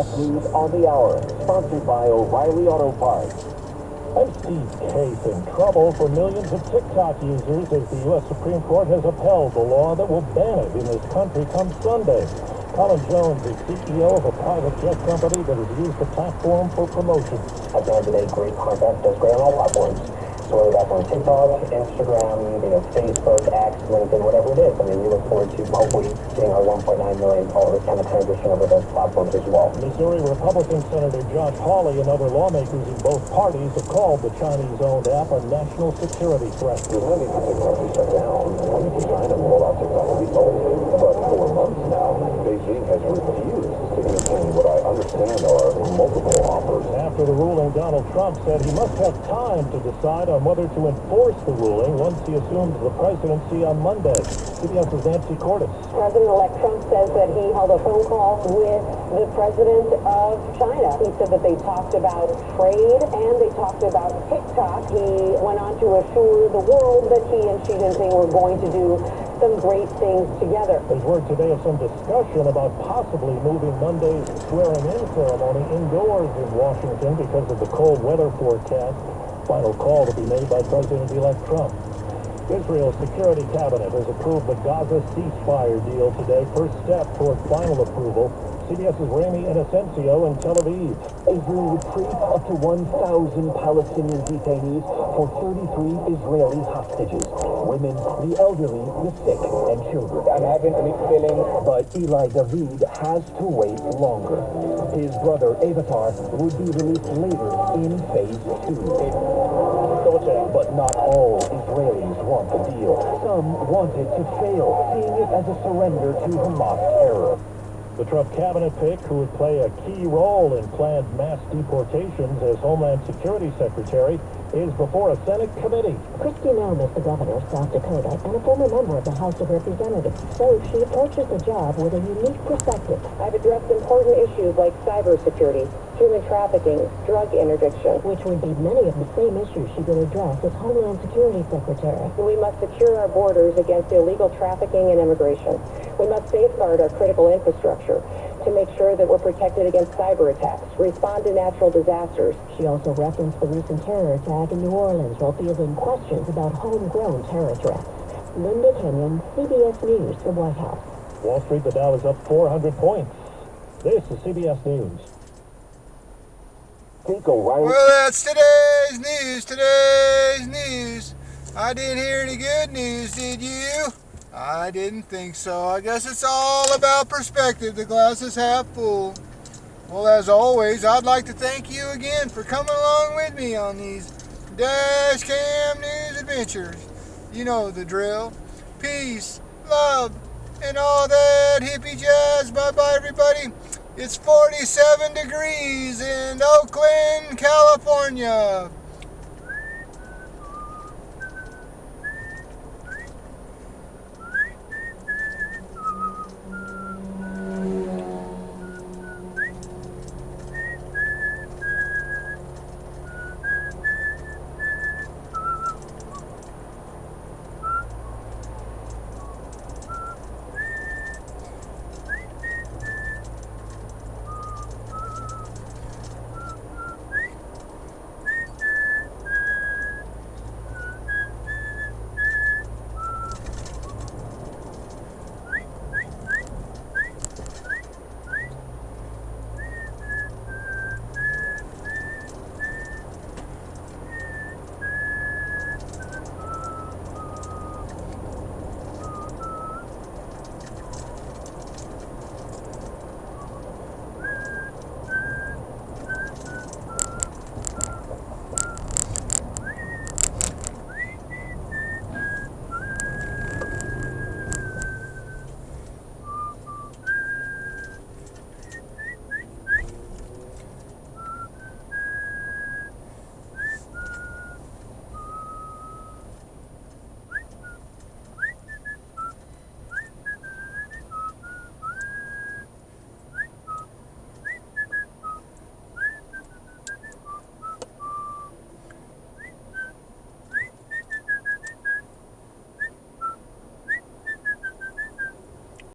CBS News on the Hour, sponsored by O'Reilly Auto Parts. And Steve Case in trouble for millions of TikTok users as the U.S. Supreme Court has upheld the law that will ban it in this country come Sunday. Colin Jones is CEO of a private jet company that has used the platform for promotion. At the end of the day, great content does great on all platforms. So whether that's on TikTok, Instagram, Facebook, X, LinkedIn, whatever it is. I mean, we look forward to hopefully seeing our 1.9 million followers kind of transition over those platforms as well. Missouri Republican Senator Josh Hawley and other lawmakers in both parties have called the Chinese-owned app a national security threat. The levy for TikTok is shut down. Only for China will allow TikTok to be sold. But for months now, Beijing has refused to entertain what I understand are multiple offers. After the ruling, Donald Trump said he must have time to decide on whether to enforce the ruling once he assumes the presidency on Monday. CBS's Nancy Cordes. President-elect Trump says that he held a phone call with the president of China. He said that they talked about trade and they talked about TikTok. He went on to assure the world that he and Xi Jinping were going to do some great things together. There's word today of some discussion about possibly moving Monday's swearing-in ceremony indoors in Washington because of the cold weather forecast. Final call to be made by President-elect Trump. Israel's security cabinet has approved the Gaza ceasefire deal today, first step toward final approval. CBS's Rami Inocencio in Tel Aviv. Israel would free up to 1,000 Palestinian detainees for 33 Israeli hostages. Women, the elderly, the sick, and children. I'm having a mixed feeling. But Eli David has to wait longer. His brother Avatar would be released later in phase 2. But not all Israelis want the deal. Some want it to fail, seeing it as a surrender to Hamas terror. The Trump cabinet pick, who would play a key role in planned mass deportations as Homeland Security Secretary, is before a Senate committee. Kristi Noem is the governor of South Dakota and a former member of the House of Representatives, so she approaches the job with a unique perspective. I've addressed important issues like cybersecurity, human trafficking, drug interdiction. Which would be many of the same issues she will address as Homeland Security Secretary. We must secure our borders against illegal trafficking and immigration. We must safeguard our critical infrastructure to make sure that we're protected against cyber attacks, respond to natural disasters. She also referenced the recent terror attack in New Orleans while fielding questions about homegrown terror threats. Linda Kenyon, CBS News, the White House. Wall Street, the Dow is up 400 points. This is CBS News. Think O'Reilly. Well, that's today's news. I didn't hear any good news, did you? I didn't think so. I guess it's all about perspective. The glass is half full. Well, as always, I'd like to thank you again for coming along with me on these Dash Cam News adventures. You know the drill. Peace, love, and all that hippie jazz. Bye-bye, everybody. It's 47 degrees in Oakland, California.